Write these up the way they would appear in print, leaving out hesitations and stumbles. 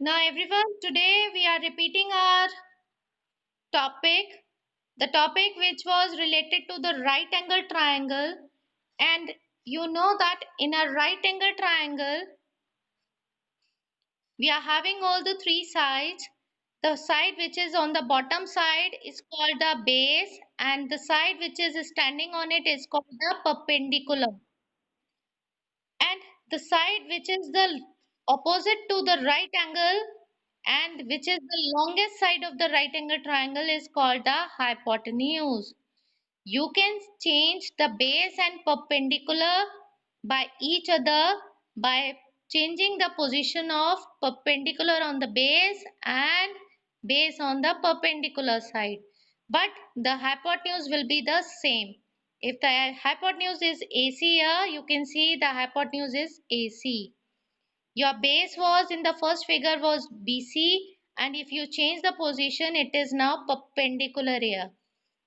Now, everyone, today we are repeating our topic, the topic which was related to the right angle triangle. And you know that in a right angle triangle, we are having all the three sides. The side which is on the bottom side is called the base, and the side which is standing on it is called the perpendicular. And the side which is the opposite to the right angle and which is the longest side of the right angle triangle is called the hypotenuse. You can change the base and perpendicular by each other by changing the position of perpendicular on the base and base on the perpendicular side. But the hypotenuse will be the same. If the hypotenuse is AC here, you can see the hypotenuse is AC. Your base was in the first figure was BC, and if you change the position, it is now perpendicular here.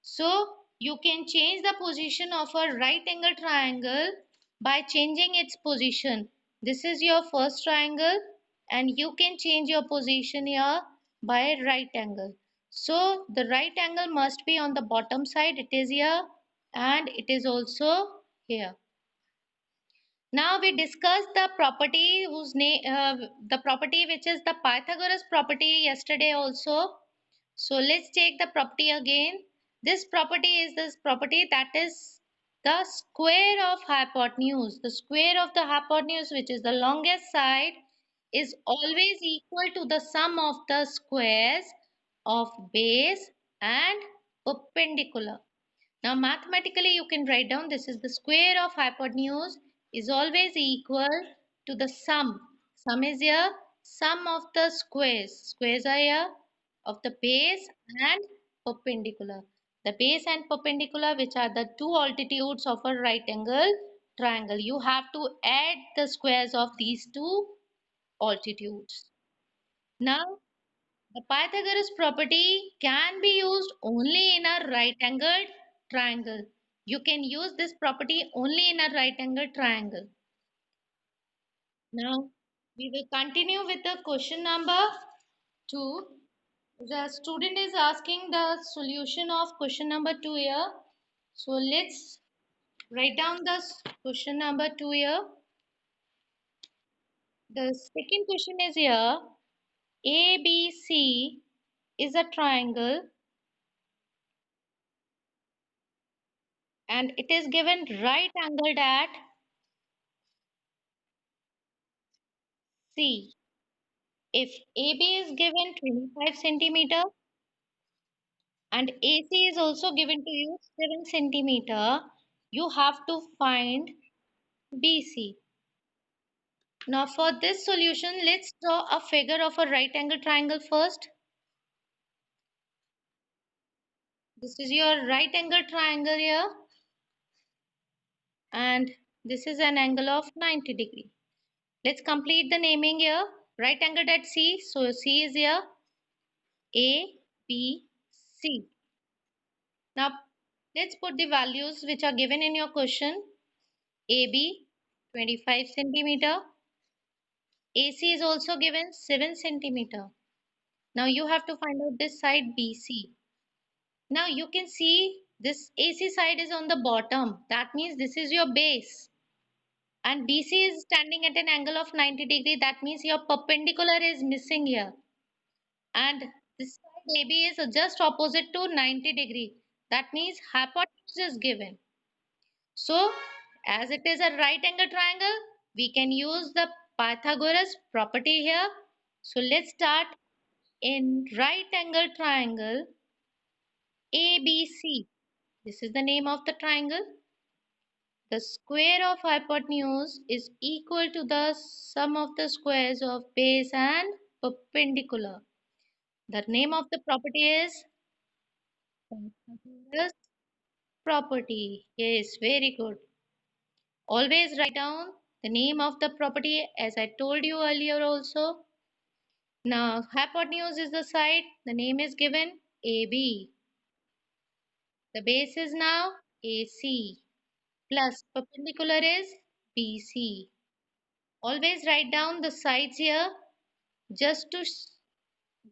So you can change the position of a right angle triangle by changing its position. This is your first triangle and you can change your position here by right angle. So the right angle must be on the bottom side. It is here and it is also here. Now we discussed the property whose name, the property which is the Pythagoras property yesterday also. So let's take the property again. This property is this property that is the square of hypotenuse. The square of the hypotenuse, which is the longest side, is always equal to the sum of the squares of base and perpendicular. Now mathematically you can write down this is the square of hypotenuse is always equal to the sum. Sum is here, sum of the squares. Squares are here of the base and perpendicular. The base and perpendicular, which are the two altitudes of a right angle triangle. You have to add the squares of these two altitudes. Now the Pythagoras property can be used only in a right angled triangle. You can use this property only in a right angled triangle. Now, we will continue with the question number 2. The student is asking the solution of question number 2 here. So, let's write down the question number 2 here. The second question is here. ABC is a triangle and it is given right angled at C. If AB is given 25 centimeter and AC is also given to you 7 centimeter, you have to find BC. Now for this solution, let's draw a figure of a right angle triangle first. This is your right angle triangle here and this is an angle of 90 degree. Let's complete the naming here. Right angled at C, so C is here A, B, C. Now, let's put the values which are given in your question. AB 25 centimeter. AC is also given 7 centimeter. Now you have to find out this side BC. Now you can see this AC side is on the bottom. That means this is your base. And BC is standing at an angle of 90 degree. That means your perpendicular is missing here. And this side AB is just opposite to 90 degree. That means hypotenuse is given. So, as it is a right angle triangle, we can use the Pythagoras property here. So, let's start in right angle triangle ABC. This is the name of the triangle. The square of hypotenuse is equal to the sum of the squares of base and perpendicular. The name of the property is Pythagoras property. Yes, very good. Always write down the name of the property as I told you earlier also. Now hypotenuse is the side, the name is given AB. The base is now AC plus perpendicular is BC. Always write down the sides here. just to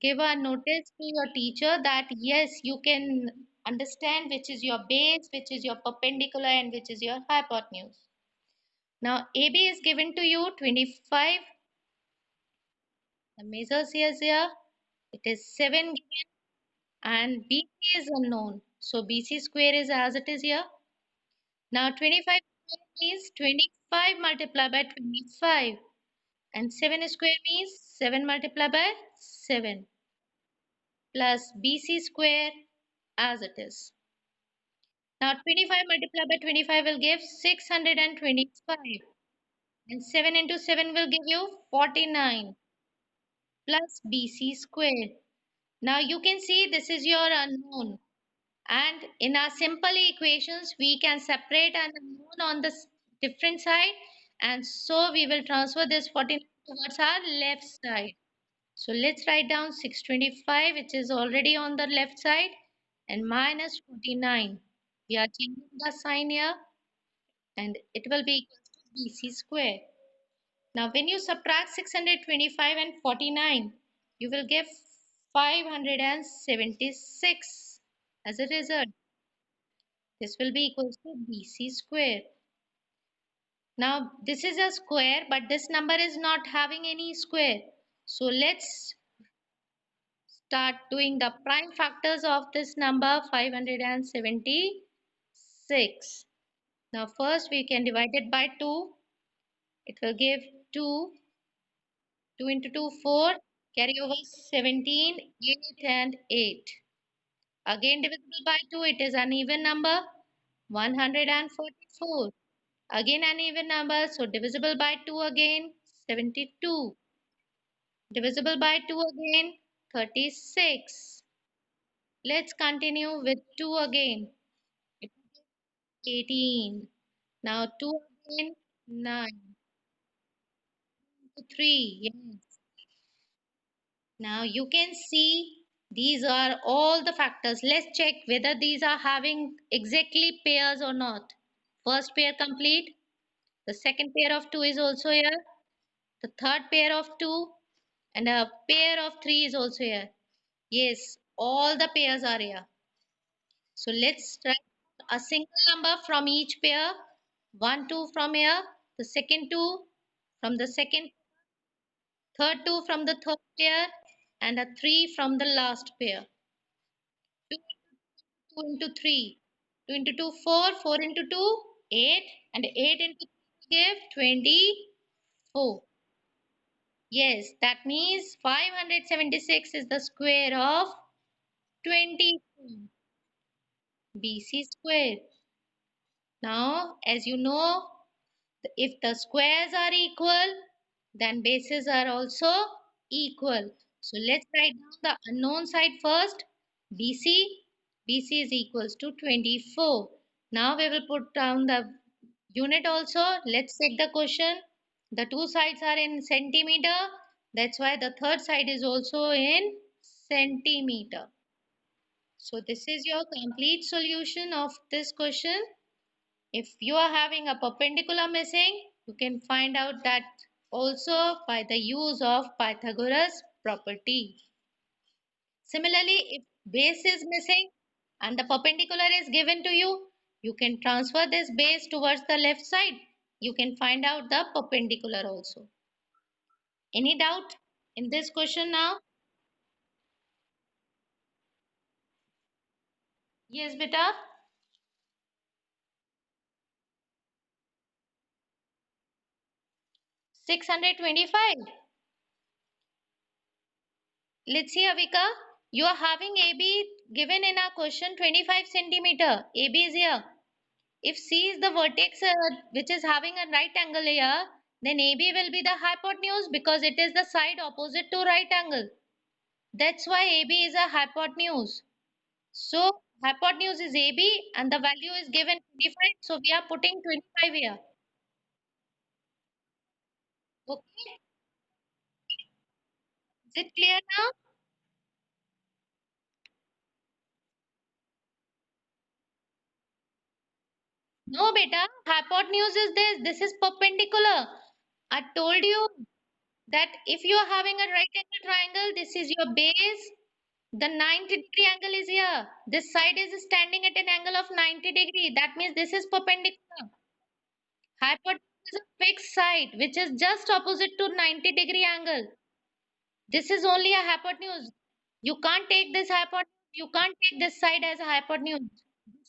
give a notice to your teacher that yes, you can understand which is your base, which is your perpendicular, and which is your hypotenuse. Now, AB is given to you 25. The measures is here. It is 7 given, and BC is unknown. So BC square is as it is here. Now 25 square means 25 multiplied by 25, and 7 square means 7 multiplied by 7 plus BC square as it is. Now 25 multiplied by 25 will give 625, and 7 into 7 will give you 49 plus BC square. Now you can see this is your unknown, and in our simple equations we can separate an unknown on the different side, and so we will transfer this 49 towards our left side. So let's write down 625, which is already on the left side, and minus 49. We are changing the sign here, and it will be equal to BC square. Now when you subtract 625 and 49, you will get 576 as a result. This will be equal to BC square. Now this is a square, but this number is not having any square. So let's start doing the prime factors of this number 576. Now first we can divide it by 2. It will give 2. 2 into 2, 4. Carry over 17, 8 and 8. Again divisible by 2. It is an even number. 144. Again an even number. So divisible by 2 again. 72. Divisible by 2 again. 36. Let's continue with 2 again. 18. Now 2 again. 9. 3. Yes. Now you can see these are all the factors. Let's check whether these are having exactly pairs or not. First pair complete. The second pair of 2 is also here. The third pair of 2 and a pair of 3 is also here. Yes, all the pairs are here. So let's write a single number from each pair. 1, 2 from here. The second 2 from the second, third 2 from the third pair, and a 3 from the last pair. 2 into 3. 2 into 2, 4. 4 into 2, 8. And 8 into 3 give 24. Yes, that means 576 is the square of 24. BC square. Now, as you know, if the squares are equal, then bases are also equal. So let's write down the unknown side first. BC. BC is equals to 24. Now we will put down the unit also. Let's check the question. The two sides are in centimeter. That's why the third side is also in centimeter. So this is your complete solution of this question. If you are having a perpendicular missing, you can find out that also by the use of Pythagoras property. Similarly, if base is missing and the perpendicular is given to you, you can transfer this base towards the left side. You can find out the perpendicular also. Any doubt in this question now? Yes, beta. 625. Let's see, Avika. You are having AB given in our question 25 centimeter. AB is here. If C is the vertex which is having a right angle here, then AB will be the hypotenuse because it is the side opposite to right angle. That's why AB is a hypotenuse. So hypotenuse is AB and the value is given 25. So we are putting 25 here. Okay. Is it clear now? No, beta. Hypotenuse is this. This is perpendicular. I told you. that if you are having a right angle triangle, this is your base, the 90-degree angle is here. This side is standing at an angle of 90 degree. That means this is perpendicular. Hypotenuse is a fixed side which is just opposite to 90-degree angle. This is only a hypotenuse. You can't take this hypotenuse. You can't take this side as a hypotenuse.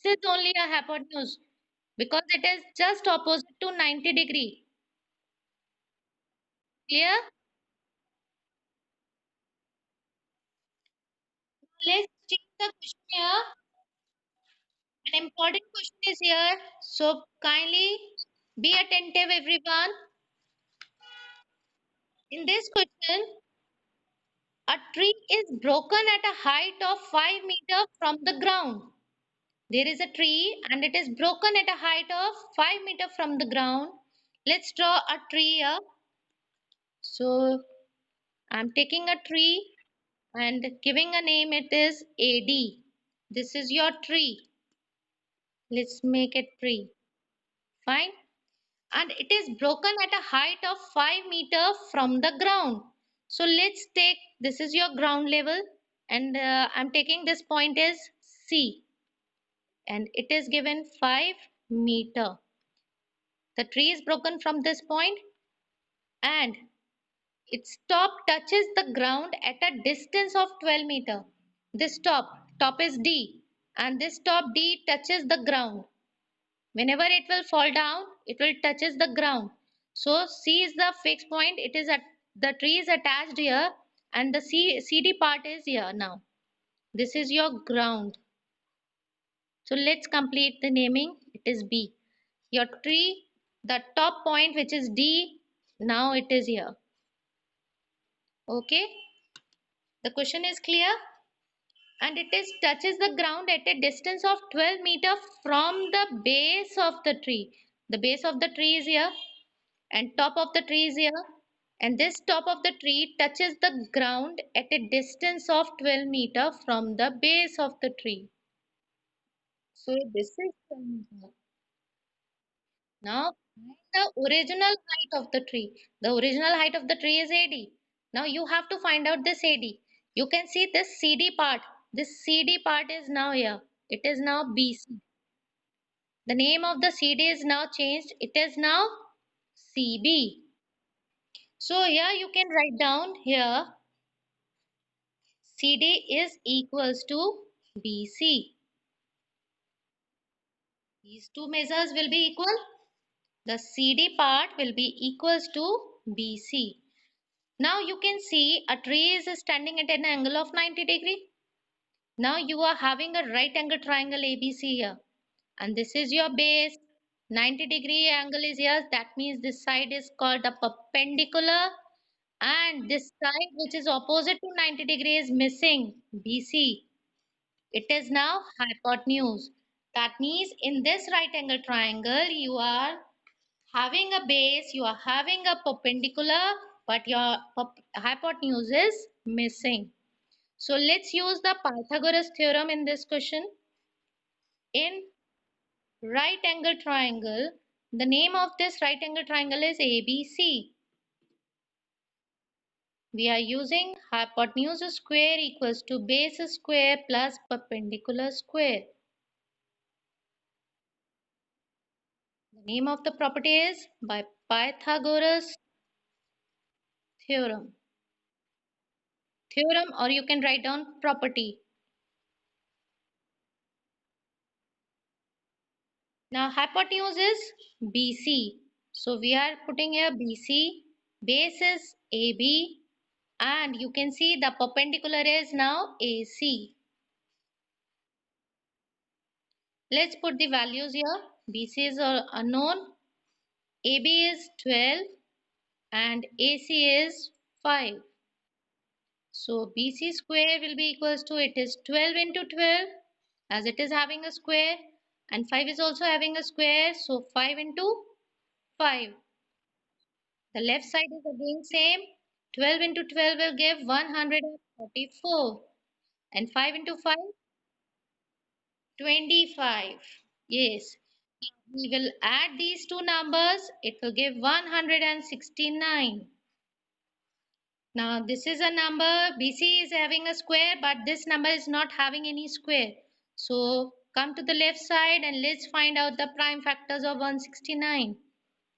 This is only a hypotenuse because it is just opposite to 90 degree. Clear? Let's change the question here. An important question is here. So kindly be attentive, everyone. In this question, a tree is broken at a height of 5 meters from the ground. There is a tree and it is broken at a height of 5 meters from the ground. Let's draw a tree here. So I'm taking a tree and giving a name. It is AD. This is your tree. Let's make it tree. Fine. And it is broken at a height of 5 meters from the ground. So let's take, this is your ground level, and I'm taking this point as C, and it is given 5 meter. The tree is broken from this point and its top touches the ground at a distance of 12 meter. This top is D, and this top D touches the ground. Whenever it will fall down, it will touches the ground. So C is the fixed point. It is at the tree is attached here, and the CD part is here now. This is your ground. So let's complete the naming. It is B. Your tree, the top point which is D, now it is here. Okay. The question is clear, and it is touches the ground at a distance of 12 meter from the base of the tree. The base of the tree is here and top of the tree is here, and this top of the tree touches the ground at a distance of 12 meter from the base of the tree. So this is 12 meter. Now find the original height of the tree. The original height of the tree is AD. Now you have to find out this AD. You can see this CD part. This CD part is now here. It is now BC. The name of the CD is now changed. It is now CB. So here you can write down here CD is equals to BC. These two measures will be equal. The CD part will be equals to BC. Now you can see a tree is standing at an angle of 90 degree. Now you are having a right angle triangle ABC here. And this is your base. 90-degree angle is here. That means this side is called a perpendicular. And this side which is opposite to 90 degree is missing. BC. It is now hypotenuse. That means in this right angle triangle, you are having a base, you are having a perpendicular, but your hypotenuse is missing. So let's use the Pythagoras theorem in this question. In right angle triangle, the name of this right angle triangle is ABC. We are using hypotenuse square equals to base square plus perpendicular square. The name of the property is by Pythagoras theorem. Theorem, or you can write down property. Now hypotenuse is BC. So we are putting here BC, base is AB, and you can see the perpendicular is now AC. Let's put the values here. BC is unknown, AB is 12, and AC is 5. So BC square will be equals to, it is 12 into 12, as it is having a square, and 5 is also having a square, so 5 into 5. The left side is again same. 12 into 12 will give 144. And 5 into 5, 25. Yes. We will add these two numbers. It will give 169. Now this is a number, BC is having a square, but this number is not having any square. So come to the left side and let's find out the prime factors of 169.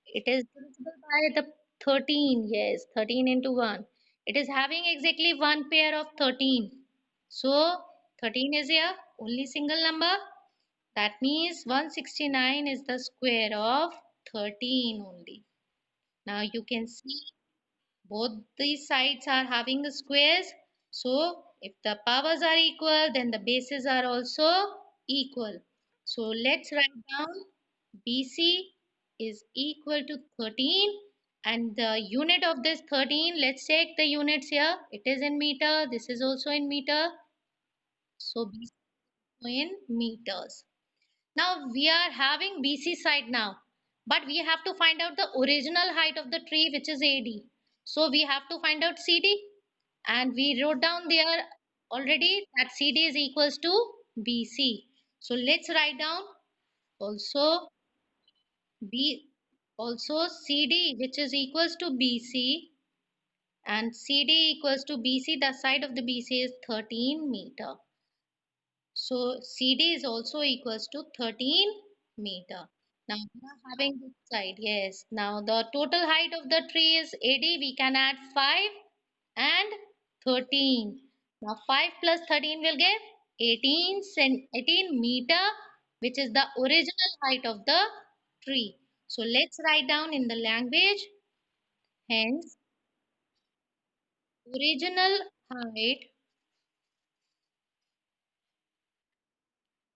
It is divisible by the 13, yes, 13 into 1. It is having exactly one pair of 13. So 13 is here, only single number. That means 169 is the square of 13 only. Now you can see both these sides are having squares. So if the powers are equal, then the bases are also equal. So let's write down BC is equal to 13, and the unit of this 13, let's take the units here. It is in meter. This is also in meter. So BC in meters. Now we are having BC side now, but we have to find out the original height of the tree, which is AD. So we have to find out CD, and we wrote down there already that CD is equals to BC. So let's write down also B also CD, which is equals to BC, and CD equals to BC. The side of the BC is 13 meter. So CD is also equals to 13 meter. Now we are having this side. Yes. Now the total height of the tree is AD. We can add 5 and 13. Now 5 plus 13 will give 18 meter, which is the original height of the tree. So let's write down in the language. Hence, original height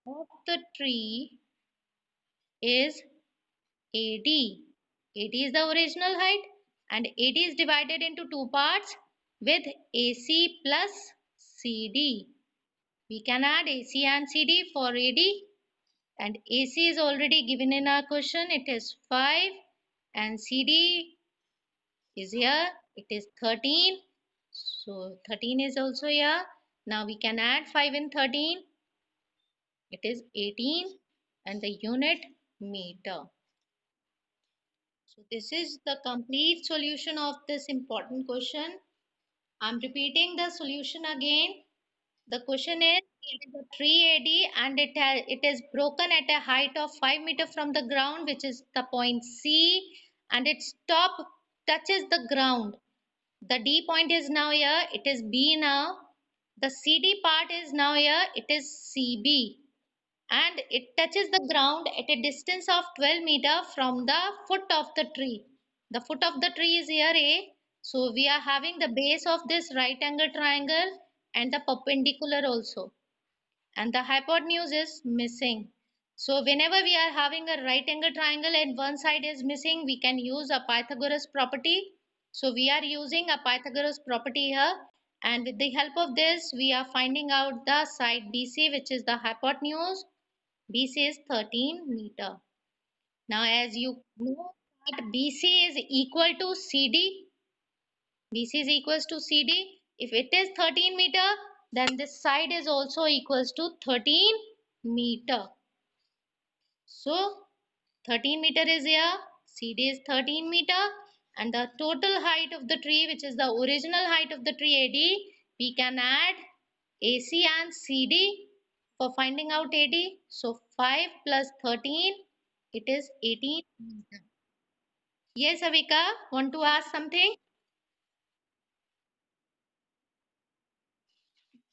of the tree is AD. AD is the original height, and AD is divided into two parts with AC plus CD. We can add AC and CD for AD, and AC is already given in our question. It is 5, and CD is here. It is 13. So 13 is also here. Now we can add 5 and 13. It is 18, and the unit meter. So this is the complete solution of this important question. I'm repeating the solution again. The question is, it is a tree AD and it is broken at a height of 5 meter from the ground, which is the point C, and its top touches the ground. The D point is now here, it is B now. The CD part is now here, it is CB, and it touches the ground at a distance of 12 meter from the foot of the tree. The foot of the tree is here A. So we are having the base of this right angle triangle and the perpendicular also. And the hypotenuse is missing. So whenever we are having a right angle triangle and one side is missing, we can use a Pythagoras property. So we are using a Pythagoras property here. And with the help of this, we are finding out the side BC, which is the hypotenuse. BC is 13 meter. Now as you know that BC is equal to CD, BC is equals to CD. If it is 13 meter, then this side is also equals to 13 meter. So 13 meter is here, CD is 13 meter, and the total height of the tree, which is the original height of the tree AD, we can add AC and CD for finding out AD. So 5 plus 13, it is 18 meter. Yes, Avika, want to ask something?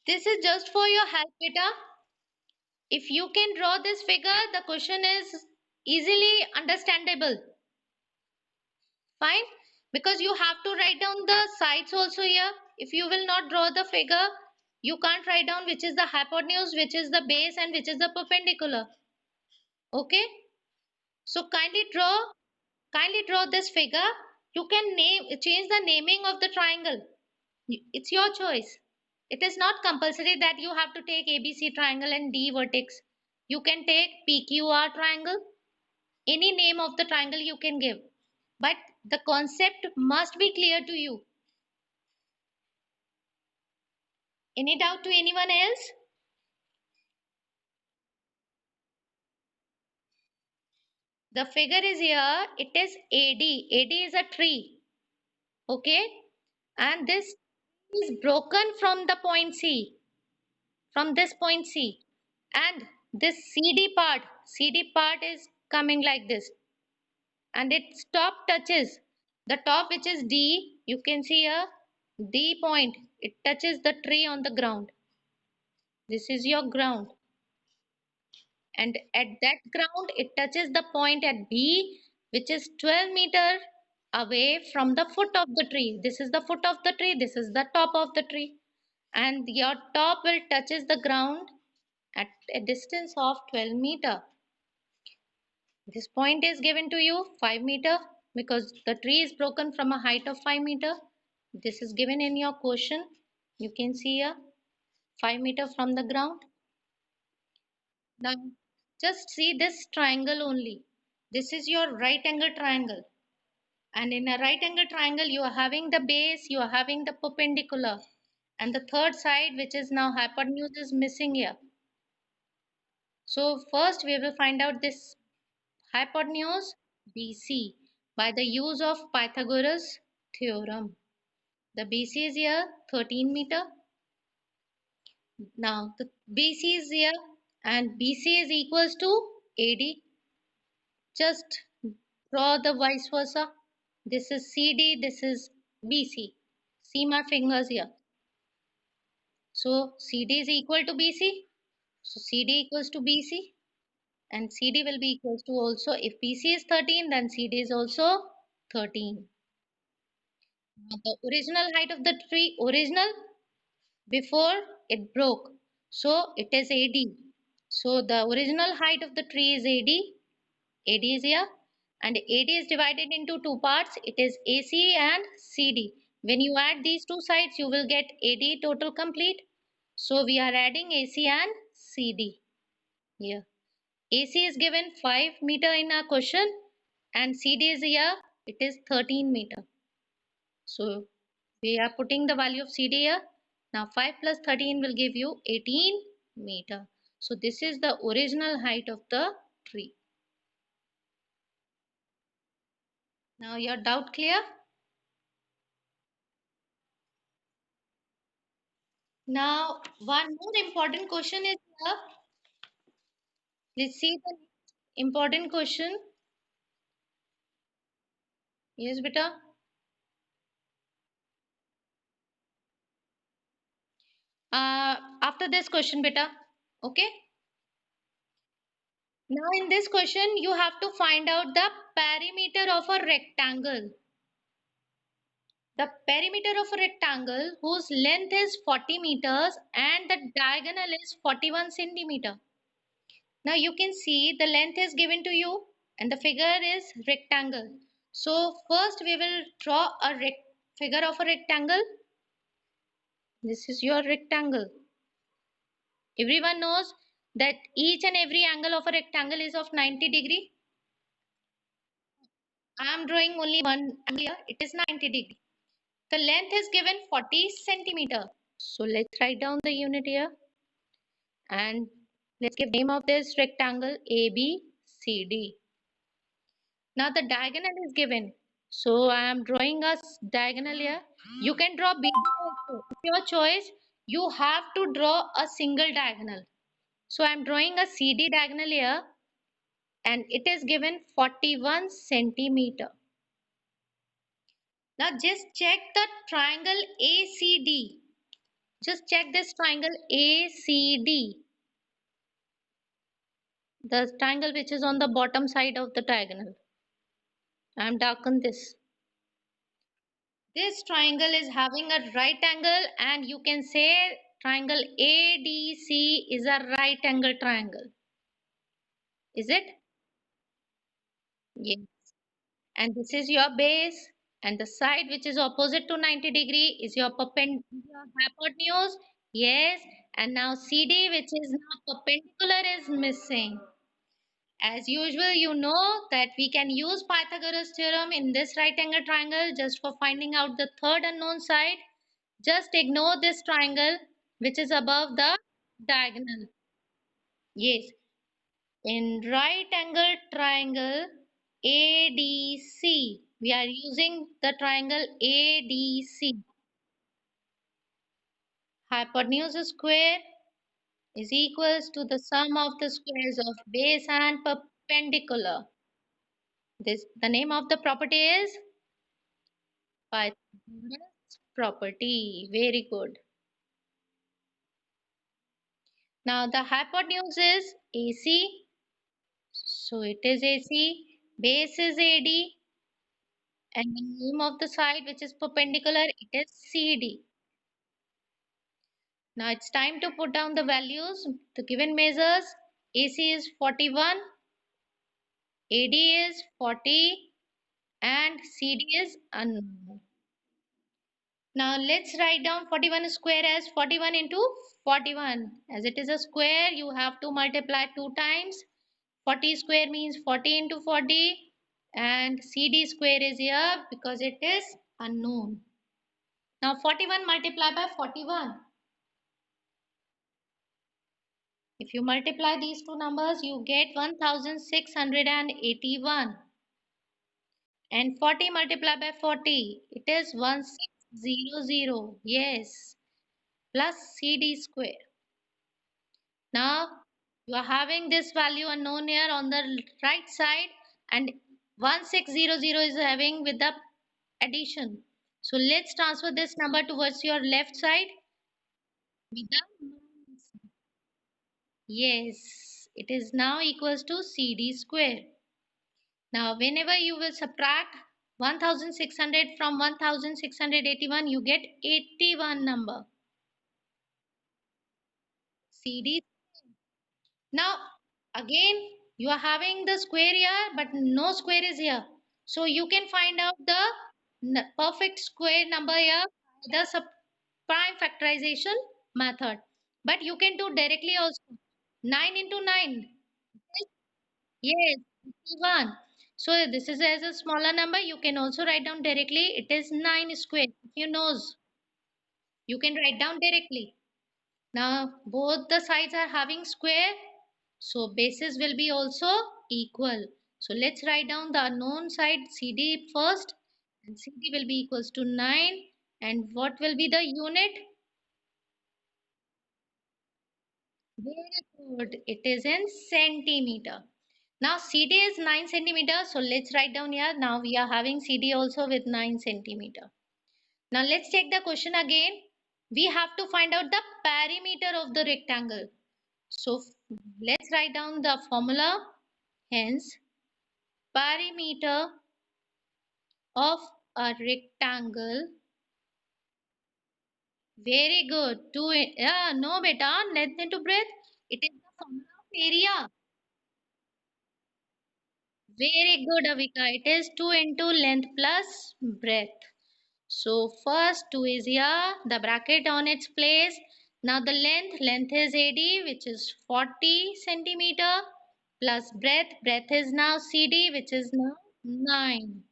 This is just for your help, beta. If you can draw this figure, the question is easily understandable. Fine? Because you have to write down the sides also here. If you will not draw the figure, you can't write down which is the hypotenuse, which is the base, and which is the perpendicular. Okay? So kindly draw this figure. You can change the naming of the triangle. It's your choice. It is not compulsory that you have to take ABC triangle and D vertex. You can take PQR triangle. Any name of the triangle you can give. But the concept must be clear to you. Any doubt to anyone else? The figure is here. It is AD. AD is a tree. Okay. And this is broken from the point C, from this point C, and this CD part is coming like this, and its top touches the top, which is D. You can see a D point. It touches the tree on the ground. This is your ground, and at that ground it touches the point at B, which is 12-meter away from the foot of the tree. This is the foot of the tree, this is the top of the tree, and your top will touches the ground at a distance of 12-meter. This point is given to you 5-meter because the tree is broken from a height of 5-meter. This is given in your question. You can see a 5-meter from the ground. Now, just see this triangle only. This is your right angle triangle. And in a right angle triangle, you are having the base, you are having the perpendicular. And the third side, which is now hypotenuse, is missing here. So, first we will find out this hypotenuse BC by the use of Pythagoras theorem. The BC is here 13 meter. Now, the BC is here and BC is equals to AD. Just draw the vice versa. This is CD, this is BC. See my fingers here. So CD is equal to BC. So CD equals to BC, and CD will be equals to also, if BC is 13, then CD is also 13. Now the original height of the tree, original before it broke. So it is AD. So the original height of the tree is AD. AD is here, and AD is divided into two parts. It is AC and CD. When you add these two sides, you will get AD total complete. So we are adding AC and CD here. AC is given 5-meter in our question, and CD is here. It is 13-meter. So we are putting the value of CD here. Now 5 plus 13 will give you 18-meter. So this is the original height of the tree. Now your doubt clear? Now, one more important question is here. Let's see the important question. Yes, beta. After this question, beta. Okay. Now, in this question, you have to find out the perimeter of a rectangle. The perimeter of a rectangle whose length is 40 meters and the diagonal is 41 centimeter. Now you can see the length is given to you and the figure is rectangle. So first we will draw a figure of a rectangle. This is your rectangle. Everyone knows that each and every angle of a rectangle is of 90 degree. I am drawing only one angle here. It is 90 degree. The length is given 40 centimeter. So let's write down the unit here and let's give name of this rectangle ABCD. Now the diagonal is given. So I am drawing a diagonal here. You can draw BD also. It's your choice. You have to draw a single diagonal. So I am drawing a CD diagonal here and it is given 41 centimeter. Now just check the triangle ACD. Just check this triangle ACD. The triangle which is on the bottom side of the diagonal. I am darken this. This triangle is having a right angle, and you can say triangle ADC is a right angle triangle. Is it? Yes. And this is your base, and the side which is opposite to 90 degree is your perpendicular hypotenuse. Yes. And now CD, which is now perpendicular, is missing. As usual, you know that we can use Pythagoras theorem in this right angle triangle just for finding out the third unknown side. Just ignore this triangle which is above the diagonal. Yes, in right angle triangle ADC, we are using the triangle ADC. Hypotenuse square is equals to the sum of the squares of base and perpendicular. This the name of the property is Pythagoras property. Very good. Now the hypotenuse is AC, so it is AC. Base is AD, and the name of the side which is perpendicular, it is CD. Now it's time to put down the values. The given measures: AC is 41, AD is 40, and CD is unknown. Now let's write down 41 square as 41 into 41. As it is a square, you have to multiply 2 times. 40 square means 40 into 40, and CD square is here because it is unknown. Now 41 multiplied by 41. If you multiply these two numbers, you get 1681. And 40 multiplied by 40, it is 1600. Yes, plus CD square. Now you are having this value unknown here on the right side, and 1600 is having with the addition. So let's transfer this number towards your left side with the minus. Yes, it is now equals to CD square. Now whenever you will subtract 1600 from 1681, you get 81 number. CD. Now again you are having the square here, but no square is here. So you can find out the perfect square number here by the prime factorization method. But you can do directly also. 9 into 9. Yes, 51. So this is as a smaller number. You can also write down directly. It is 9 square. If you knows, you can write down directly. Now both the sides are having square, so bases will be also equal. So let's write down the unknown side CD first, and CD will be equals to 9. And what will be the unit? Very good. It is in centimeter. Now CD is 9 centimeter. So let's write down here. Now we are having CD also with 9 centimeter. Now let's take the question again. We have to find out the perimeter of the rectangle. So let's write down the formula. Hence, perimeter of a rectangle. Very good. Two. Yeah, no, beta. Length into breadth. It is the formula of area. Very good, Avika. It is 2 into length plus breadth. So first 2 is here, the bracket on its place. Now the length is AD, which is 40 centimeter, plus breadth is now CD, which is now 9.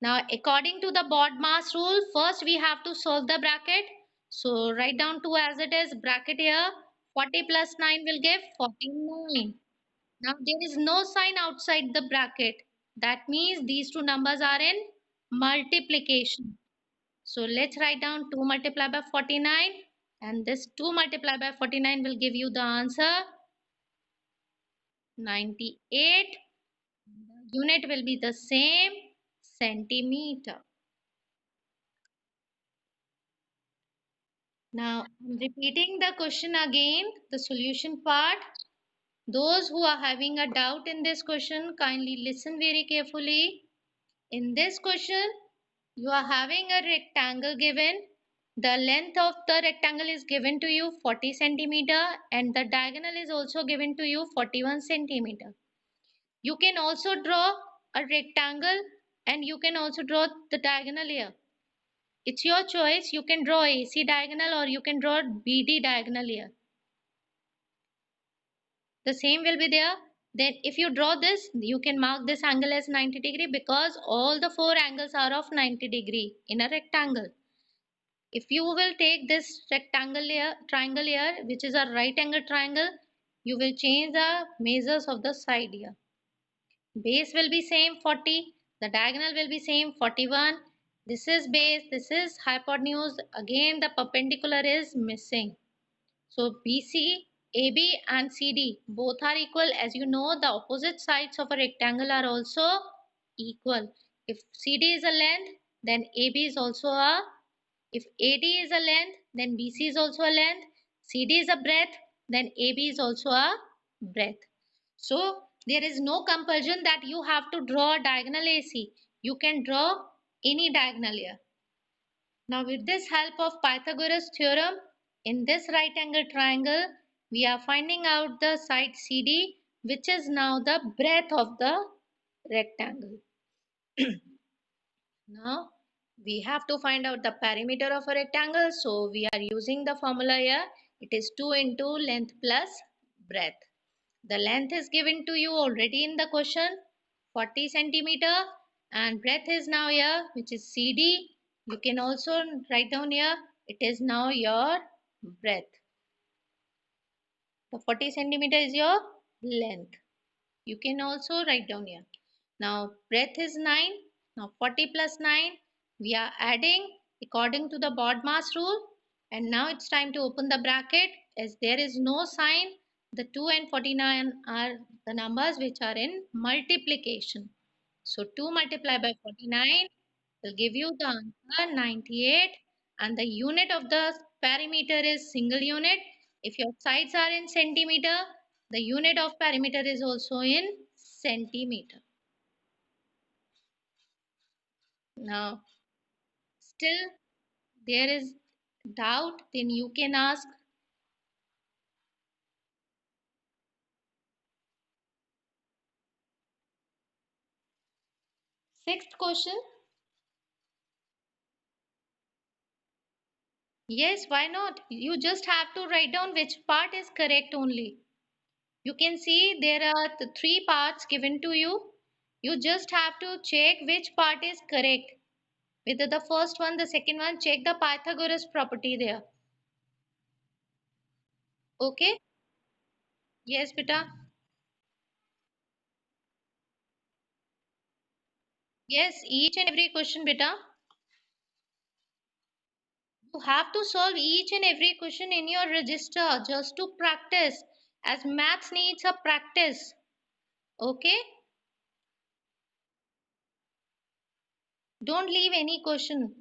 Now according to the BODMAS rule, first we have to solve the bracket. So write down 2 as it is, bracket here, 40 plus 9 will give 49. Now there is no sign outside the bracket. That means these two numbers are in multiplication. So let's write down 2 multiplied by 49, and this 2 multiplied by 49 will give you the answer 98. The unit will be the same, centimeter. Now I'm repeating the question again, the solution part. Those who are having a doubt in this question, kindly listen very carefully. In this question, you are having a rectangle given. The length of the rectangle is given to you 40 centimeter, and the diagonal is also given to you 41 centimeter. You can also draw a rectangle, and you can also draw the diagonal here. It's your choice. You can draw AC diagonal or you can draw BD diagonal here. The same will be there. Then if you draw this, you can mark this angle as 90 degree because all the four angles are of 90 degree in a rectangle. If you will take this rectangle here, triangle here, which is a right angle triangle, you will change the measures of the side here. Base will be same 40, the diagonal will be same 41, This is base, this is hypotenuse. Again, the perpendicular is missing. So BC, AB and CD both are equal. As you know, the opposite sides of a rectangle are also equal. If CD is a length, then AB is also a, if AD is a length, then BC is also a length. CD is a breadth, then AB is also a breadth. So there is no compulsion that you have to draw a diagonal AC. You can draw any diagonal here. Now with this help of Pythagoras theorem, in this right angle triangle, we are finding out the side CD, which is now the breadth of the rectangle. Now we have to find out the perimeter of a rectangle. So we are using the formula here. It is 2 into length plus breadth. The length is given to you already in the question, 40 centimeter, and breadth is now here, which is CD. You can also write down here, it is now your breadth. The 40 centimeter is your length. You can also write down here. Now breadth is 9. Now 40 plus 9. We are adding according to the BODMAS rule. And now it's time to open the bracket. As there is no sign, the 2 and 49 are the numbers which are in multiplication. So 2 multiplied by 49 will give you the answer 98, and the unit of the perimeter is single unit. If your sides are in centimeter, the unit of perimeter is also in centimeter. Now, still there is doubt, then you can ask. Sixth question. Yes, why not? You just have to write down which part is correct only. You can see there are the three parts given to you. You just have to check which part is correct. Whether the first one, the second one, check the Pythagoras property there. Okay? Yes, beta. Yes, each and every question, beta. You have to solve each and every question in your register just to practice, as maths needs a practice. Okay? Don't leave any question.